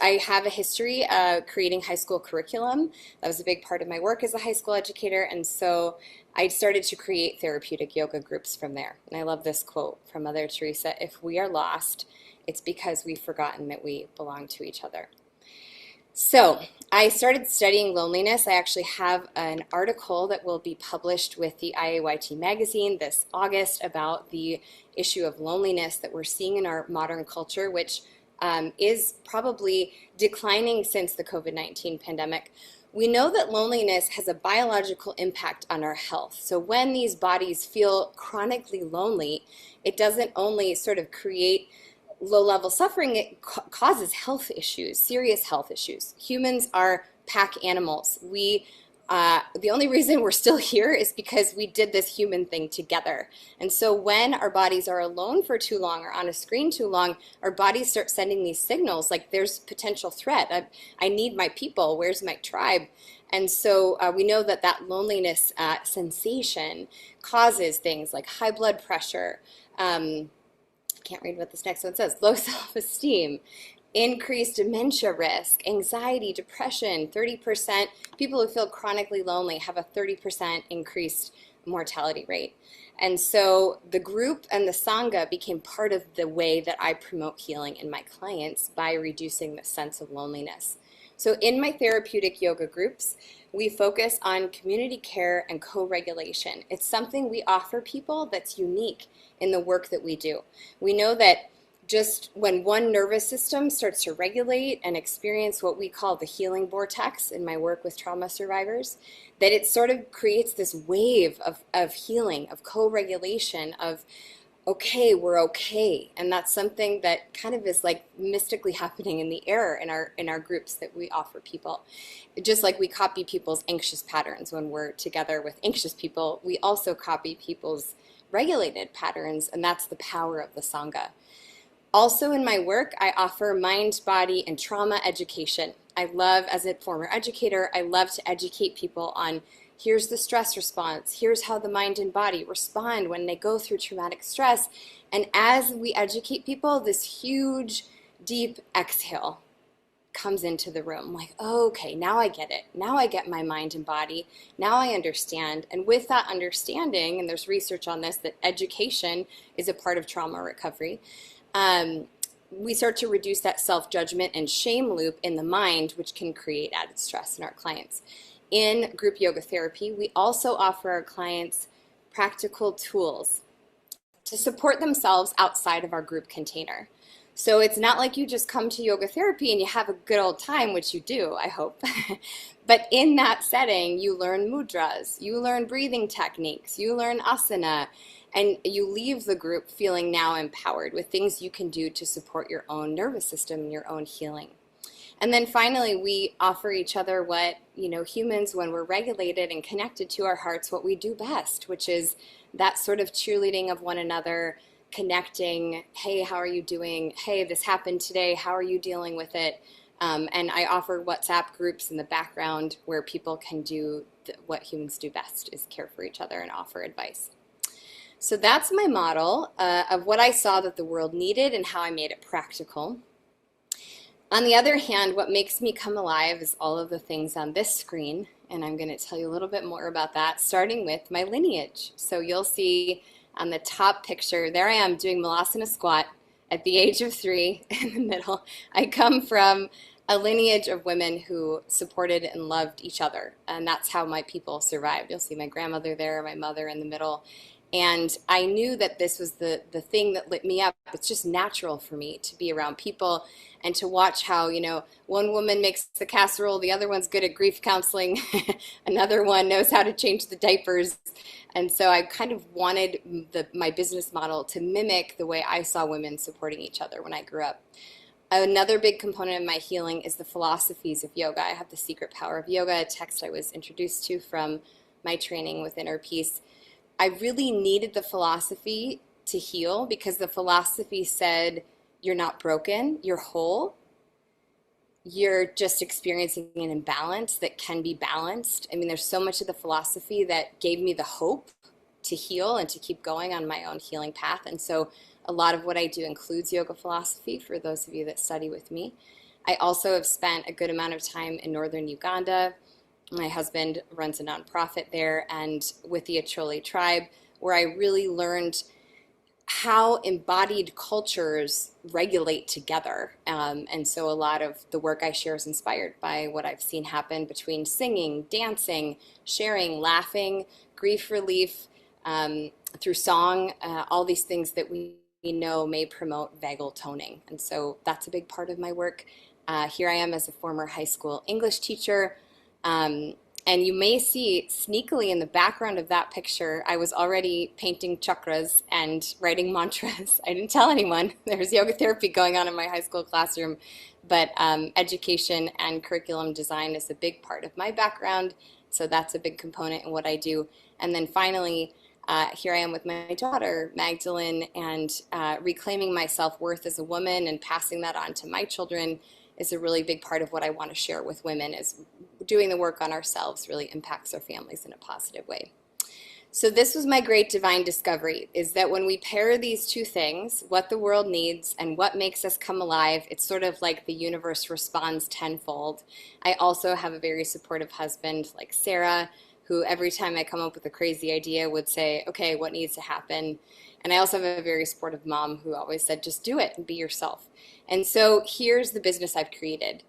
I have a history creating high school curriculum. That was a big part of my work as a high school educator. And so I started to create therapeutic yoga groups from there. And I love this quote from Mother Teresa: if we are lost, it's because we've forgotten that we belong to each other. So I started studying loneliness. I actually have an article that will be published with the IAYT magazine this August about the issue of loneliness that we're seeing in our modern culture, which is probably declining since the COVID-19 pandemic. We know that loneliness has a biological impact on our health. So when these bodies feel chronically lonely, it doesn't only sort of create low-level suffering, it causes health issues, serious health issues. Humans are pack animals. The only reason we're still here is because we did this human thing together. And so when our bodies are alone for too long or on a screen too long, our bodies start sending these signals like there's potential threat. I need my people. Where's my tribe? And so we know that that loneliness sensation causes things like high blood pressure. I can't read what this next one says. Low self-esteem, increased dementia risk, anxiety, depression. 30%, people who feel chronically lonely have a 30% increased mortality rate. And so the group and the Sangha became part of the way that I promote healing in my clients by reducing the sense of loneliness. So in my therapeutic yoga groups, we focus on community care and co-regulation. It's something we offer people that's unique in the work that we do. We know that just when one nervous system starts to regulate and experience what we call the healing vortex in my work with trauma survivors, that it sort of creates this wave of healing, of co-regulation, of okay, we're okay. And that's something that kind of is like mystically happening in the air in our groups that we offer people. Just like we copy people's anxious patterns when we're together with anxious people, we also copy people's regulated patterns, and that's the power of the Sangha. Also in my work, I offer mind, body, and trauma education. I love, as a former educator, I love to educate people on here's the stress response, here's how the mind and body respond when they go through traumatic stress. And as we educate people, this huge, deep exhale comes into the room. I'm like, oh, okay, now I get it. Now I get my mind and body. Now I understand. And with that understanding, and there's research on this, that education is a part of trauma recovery, we start to reduce that self-judgment and shame loop in the mind, which can create added stress in our clients. In group yoga therapy, we also offer our clients practical tools to support themselves outside of our group container. So it's not like you just come to yoga therapy and you have a good old time, which you do, I hope. But in that setting, you learn mudras, you learn breathing techniques, you learn asana, and you leave the group feeling now empowered with things you can do to support your own nervous system and your own healing. And then finally, we offer each other what, humans, when we're regulated and connected to our hearts, what we do best, which is that sort of cheerleading of one another, connecting. Hey, how are you doing? Hey, this happened today. How are you dealing with it? And I offer WhatsApp groups in the background where people can do what humans do best, is care for each other and offer advice. So that's my model of what I saw that the world needed and how I made it practical. On the other hand, what makes me come alive is all of the things on this screen, and I'm going to tell you a little bit more about that, starting with my lineage. So you'll see on the top picture, there I am doing Malasana squat at the age of 3 in the middle. I come from a lineage of women who supported and loved each other, and that's how my people survived. You'll see my grandmother there, my mother in the middle. And I knew that this was the thing that lit me up. It's just natural for me to be around people and to watch how, one woman makes the casserole, the other one's good at grief counseling, another one knows how to change the diapers. And so I kind of wanted my business model to mimic the way I saw women supporting each other when I grew up. Another big component of my healing is the philosophies of yoga. I have The Secret Power of Yoga, a text I was introduced to from my training with Inner Peace. I really needed the philosophy to heal because the philosophy said, you're not broken, you're whole. You're just experiencing an imbalance that can be balanced. I mean, there's so much of the philosophy that gave me the hope to heal and to keep going on my own healing path. And so a lot of what I do includes yoga philosophy for those of you that study with me. I also have spent a good amount of time in northern Uganda. My husband runs a nonprofit there, and with the Acholi tribe, where I really learned how embodied cultures regulate together. And so a lot of the work I share is inspired by what I've seen happen between singing, dancing, sharing, laughing, grief relief, through song, all these things that we know may promote vagal toning. And so that's a big part of my work. Here I am as a former high school English teacher. And you may see sneakily in the background of that picture, I was already painting chakras and writing mantras. I didn't tell anyone. There was yoga therapy going on in my high school classroom, but education and curriculum design is a big part of my background. So that's a big component in what I do. And then finally, here I am with my daughter, Magdalene, and reclaiming my self-worth as a woman and passing that on to my children is a really big part of what I want to share with women, is doing the work on ourselves really impacts our families in a positive way. So this was my great divine discovery, is that when we pair these two things, what the world needs and what makes us come alive, it's sort of like the universe responds tenfold. I also have a very supportive husband like Sarah, who every time I come up with a crazy idea would say, okay, what needs to happen? And I also have a very supportive mom who always said, just do it and be yourself. And so here's the business I've created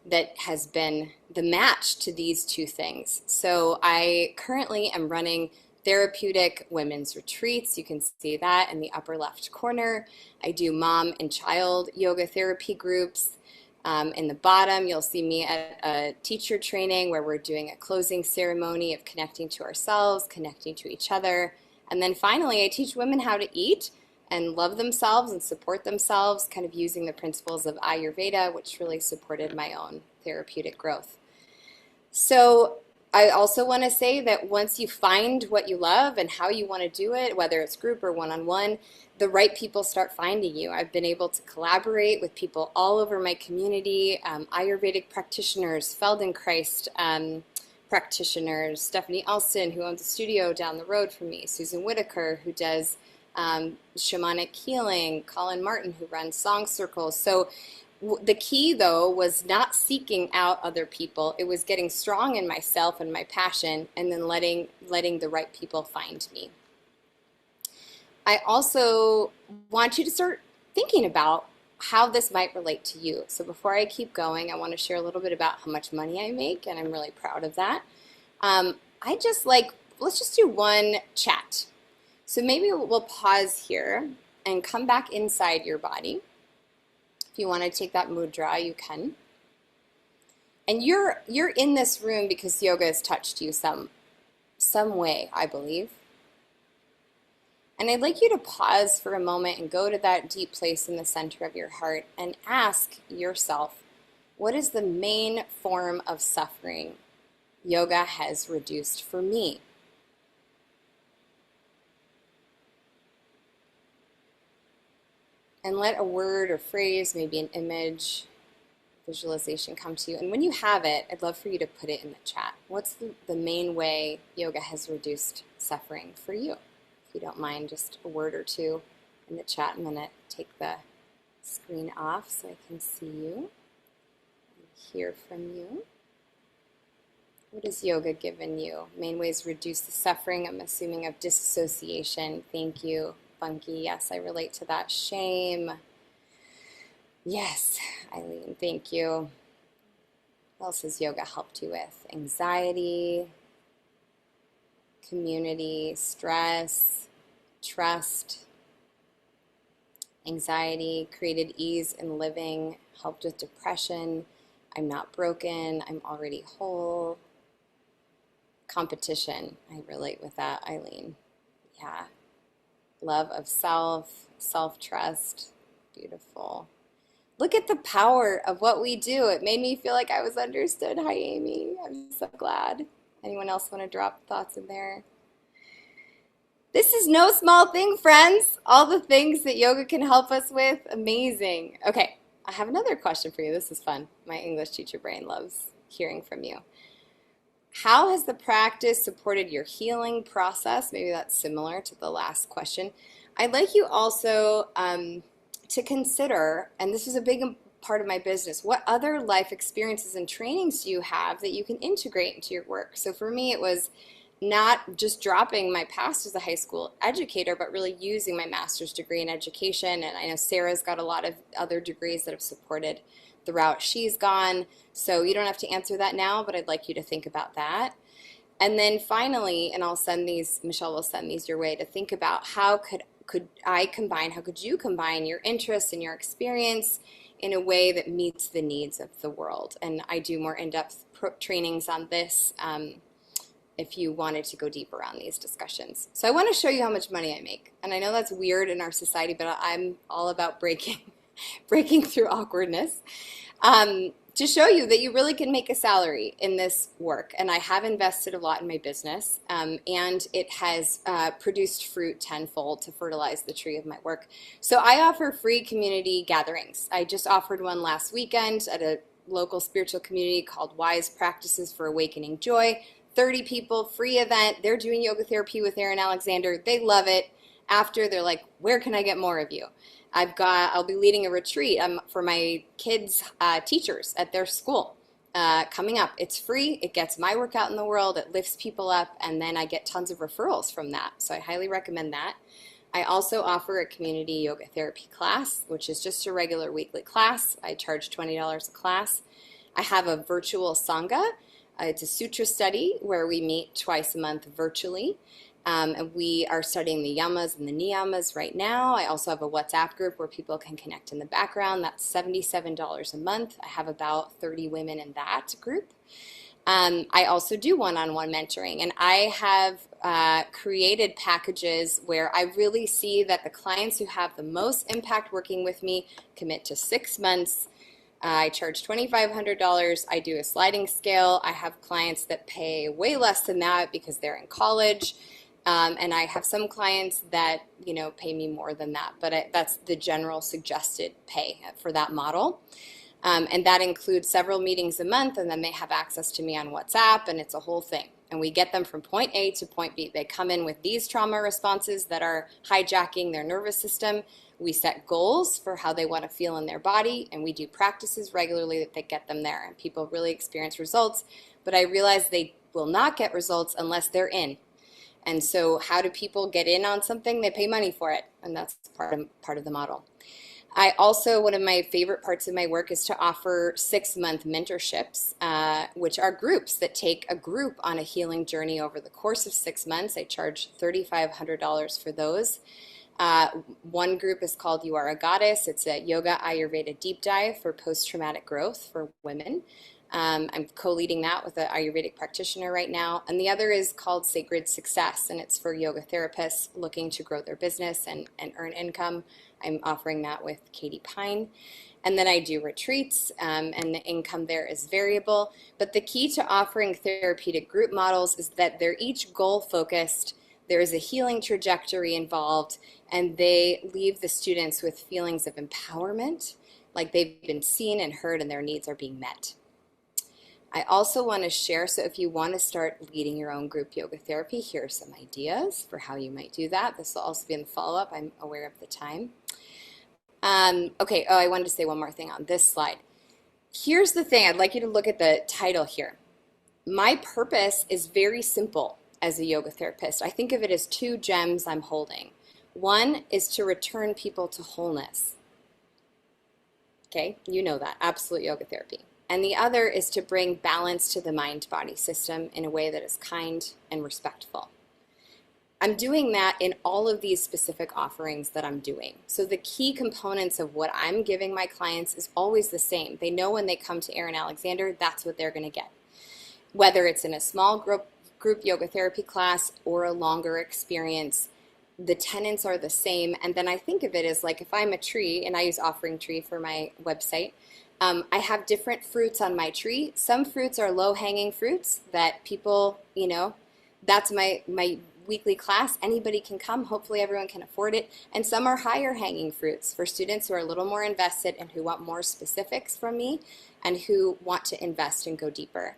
that has been the match to these two things. So I currently am running therapeutic women's retreats. You can see that in the upper left corner. I do mom and child yoga therapy groups. In the bottom, you'll see me at a teacher training where we're doing a closing ceremony of connecting to ourselves, connecting to each other. And then finally, I teach women how to eat and love themselves and support themselves, kind of using the principles of Ayurveda, which really supported my own therapeutic growth. So I also want to say that once you find what you love and how you want to do it, whether it's group or one-on-one, the right people start finding you. I've been able to collaborate with people all over my community, Ayurvedic practitioners, Feldenkrais practitioners, Stephanie Alston, who owns a studio down the road from me, Susan Whitaker, who does shamanic healing, Colin Martin, who runs song circles. So The key, though, was not seeking out other people. It was getting strong in myself and my passion, and then letting the right people find me. I also want you to start thinking about how this might relate to you. So before I keep going, I want to share a little bit about how much money I make, and I'm really proud of that. Let's just do one chat. So maybe we'll pause here and come back inside your body. If you want to take that mudra, you can. And you're in this room because yoga has touched you some way, I believe. And I'd like you to pause for a moment and go to that deep place in the center of your heart and ask yourself, what is the main form of suffering yoga has reduced for me? And let a word or phrase, maybe an image, visualization come to you. And when you have it, I'd love for you to put it in the chat. What's the main way yoga has reduced suffering for you? If you don't mind, just a word or two in the chat. I'm going to take the screen off so I can see you and hear from you. What has yoga given you? Main ways reduce the suffering, I'm assuming, of disassociation. Thank you. Funky, yes, I relate to that. Shame. Yes, Eileen, thank you. What else has yoga helped you with? Anxiety, community, stress, trust. Anxiety created ease in living, helped with depression. I'm not broken, I'm already whole. Competition, I relate with that, Eileen. Yeah. Love of self, self-trust, beautiful. Look at the power of what we do. It made me feel like I was understood. Hi, Amy. I'm so glad. Anyone else want to drop thoughts in there? This is no small thing, friends. All the things that yoga can help us with, amazing. Okay, I have another question for you. This is fun. My English teacher brain loves hearing from you. How has the practice supported your healing process? Maybe that's similar to the last question. I'd like you also to consider, and this is a big part of my business, what other life experiences and trainings do you have that you can integrate into your work? So for me, it was not just dropping my past as a high school educator, but really using my master's degree in education. And I know Sarah's got a lot of other degrees that have supported the route she's gone. So you don't have to answer that now, but I'd like you to think about that. And then finally, and I'll send these, Michelle will send these your way, to think about how could you combine your interests and your experience in a way that meets the needs of the world. And I do more in-depth trainings on this if you wanted to go deeper on these discussions. So I want to show you how much money I make. And I know that's weird in our society, but I'm all about breaking through awkwardness, to show you that you really can make a salary in this work. And I have invested a lot in my business, and it has produced fruit tenfold to fertilize the tree of my work. So I offer free community gatherings. I just offered one last weekend at a local spiritual community called Wise Practices for Awakening Joy. 30 people, free event. They're doing yoga therapy with Erin Alexander. They love it. After, they're like, where can I get more of you? I'll be leading a retreat for my kids' teachers at their school coming up. It's free. It gets my work out in the world. It lifts people up, and then I get tons of referrals from that. So I highly recommend that. I also offer a community yoga therapy class, which is just a regular weekly class. I charge $20 a class. I have a virtual Sangha. It's a sutra study where we meet twice a month virtually. And we are studying the yamas and the niyamas right now. I also have a WhatsApp group where people can connect in the background. That's $77 a month. I have about 30 women in that group. I also do one-on-one mentoring, and I have created packages where I really see that the clients who have the most impact working with me commit to 6 months. I charge $2,500. I do a sliding scale. I have clients that pay way less than that because they're in college. And I have some clients that, pay me more than that, but that's the general suggested pay for that model. And that includes several meetings a month, and then they have access to me on WhatsApp, and it's a whole thing. and we get them from point A to point B. They come in with these trauma responses that are hijacking their nervous system. We set goals for how they want to feel in their body, and we do practices regularly that get them there. And people really experience results, but I realize they will not get results unless they're in. And so how do people get in on something? They pay money for it, and that's part of the model. I also, one of my favorite parts of my work is to offer 6-month mentorships, which are groups that take a group on a healing journey over the course of 6 months. I charge $3,500 for those. One group is called You Are a Goddess. It's a yoga Ayurveda deep dive for post-traumatic growth for women. I'm co-leading that with an Ayurvedic practitioner right now. And the other is called Sacred Success, and it's for yoga therapists looking to grow their business and earn income. I'm offering that with Katie Pine. And then I do retreats, and the income there is variable. But the key to offering therapeutic group models is that they're each goal-focused. There is a healing trajectory involved, and they leave the students with feelings of empowerment, like they've been seen and heard and their needs are being met. I also want to share, so if you want to start leading your own group yoga therapy, here are some ideas for how you might do that. This will also be in the follow-up. I'm aware of the time. Okay, I wanted to say one more thing on this slide. Here's the thing. I'd like you to look at the title here. My purpose is very simple as a yoga therapist. I think of it as 2 gems I'm holding. One is to return people to wholeness. Okay, you know that, absolute yoga therapy. And the other is to bring balance to the mind-body system in a way that is kind and respectful. I'm doing that in all of these specific offerings that I'm doing. So the key components of what I'm giving my clients is always the same. They know when they come to Erin Alexander, that's what they're going to get. Whether it's in a small group yoga therapy class or a longer experience, the tenets are the same. And then I think of it as like if I'm a tree, and I use Offering Tree for my website, I have different fruits on my tree. Some fruits are low-hanging fruits that people, that's my weekly class. Anybody can come. Hopefully everyone can afford it. And some are higher-hanging fruits for students who are a little more invested and who want more specifics from me and who want to invest and go deeper.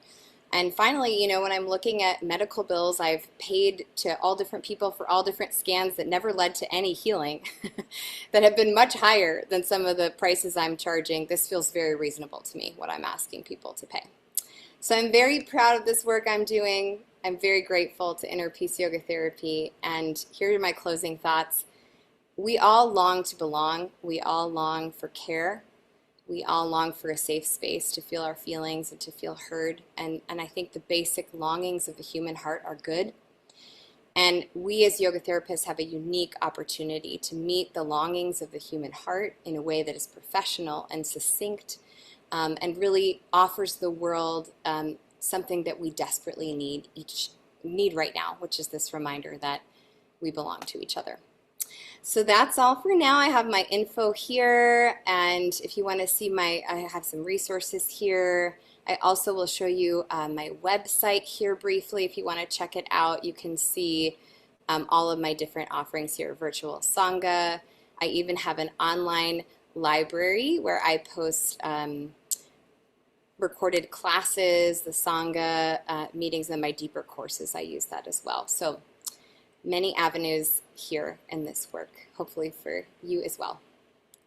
And finally, when I'm looking at medical bills, I've paid to all different people for all different scans that never led to any healing that have been much higher than some of the prices I'm charging. This feels very reasonable to me, what I'm asking people to pay. So I'm very proud of this work I'm doing. I'm very grateful to Inner Peace Yoga Therapy. And here are my closing thoughts. We all long to belong. We all long for care. We all long for a safe space to feel our feelings and to feel heard. And I think the basic longings of the human heart are good. And we as yoga therapists have a unique opportunity to meet the longings of the human heart in a way that is professional and succinct, and really offers the world something that we desperately need right now, which is this reminder that we belong to each other. So that's all for now. I have my info here, and if you want to see I have some resources here. I also will show you my website here briefly. If you want to check it out, you can see all of my different offerings here, virtual Sangha. I even have an online library where I post recorded classes, the Sangha meetings, and my deeper courses. I use that as well. So many avenues here in this work, hopefully for you as well.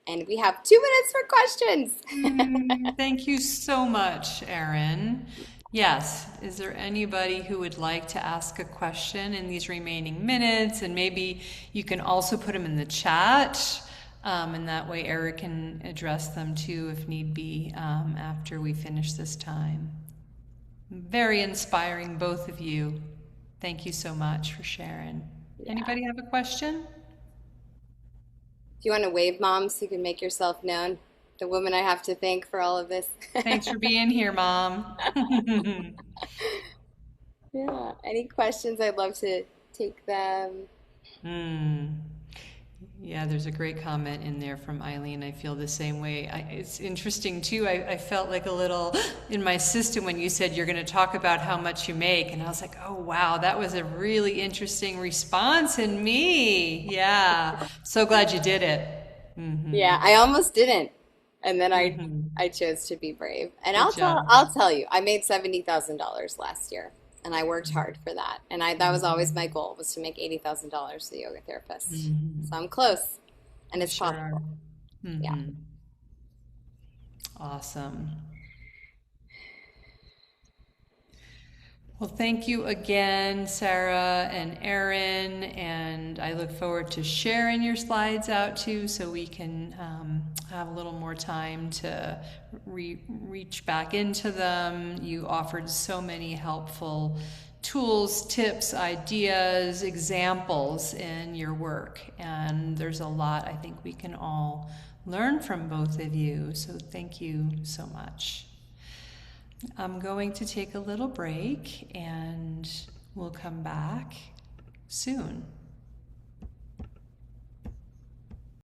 And we have 2 minutes for questions. Thank you so much, Erin. Yes, is there anybody who would like to ask a question in these remaining minutes? And maybe you can also put them in the chat, and that way Eric can address them too if need be after we finish this time. Very inspiring, both of you. Thank you so much for sharing. Yeah. Anybody have a question? Do you want to wave, Mom, so you can make yourself known? The woman I have to thank for all of this. Thanks for being here, Mom. Yeah. Any questions? I'd love to take them. Yeah, there's a great comment in there from Eileen. I feel the same way. It's interesting, too. I felt like a little in my system when you said you're going to talk about how much you make. And I was like, oh, wow, that was a really interesting response in me. Yeah. So glad you did it. Mm-hmm. Yeah, I almost didn't. And then I chose to be brave. And I'll tell you, I made $70,000 last year. And I worked hard for that. And that was always my goal, was to make $80,000 as a yoga therapist. Mm-hmm. So I'm close, and it's Sure. possible. Mm-hmm. Yeah. Awesome. Well, thank you again, Sarah and Erin, and I look forward to sharing your slides out too, so we can have a little more time to reach back into them. You offered so many helpful tools, tips, ideas, examples in your work, and there's a lot I think we can all learn from both of you, so thank you so much. I'm going to take a little break and we'll come back soon.